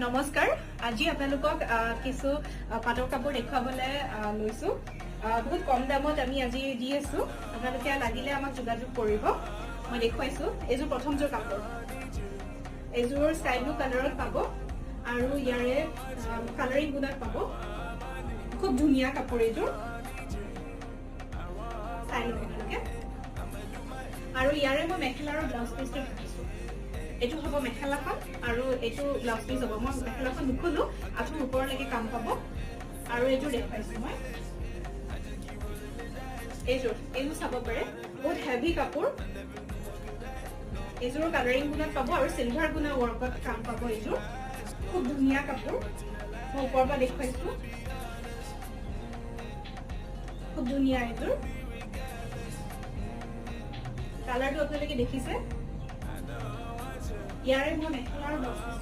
নমস্কাৰ আজি আপোনালোকক কিছু পাটৰ কাপোৰ দেখুৱাবলৈ লৈছো বহুত কম দামত আমি আজি দি আছো আপোনালোকে লাগিলে আমাক যোগাযোগ কৰিব মই দেখুৱাইছো এজোৰ প্ৰথমজোৰ কাপোৰ এজোৰ স্কাই ব্লু কালাৰত পাব আৰু ইয়াৰে কালাৰিং গুণত পাব খুব ধুনীয়া কাপোৰ এজোৰ চাই লওক আপোনালোকে আৰু ইয়াৰে মই মেখেলা আৰু ব্লাউজ পিচটো ৰাখিছো এটো হ'ব মেখেলাখন আৰু এটো ব্লাউজ পিচ হ'ব মই মেখেলাখন নুখুলো আঠুৰ ওপৰলৈকে কাম পাব আৰু এটো দেখাইছো মই এজোৰ চাব পাৰে বহুত হেভি কাপোৰ এজোৰ কালাৰিং গুণত পাব আৰু সিলভাৰ গুণা ৱৰ্কত কাম পাব এজোৰ খুব ধুনীয়া কাপোৰ মই ওপৰৰ পৰা দেখুৱাইছো খুব ধুনীয়া এজোৰ কালাৰটো আপোনালোকে দেখিছে ইয়াৰে মই মেখেলা আৰু ব্লাউজ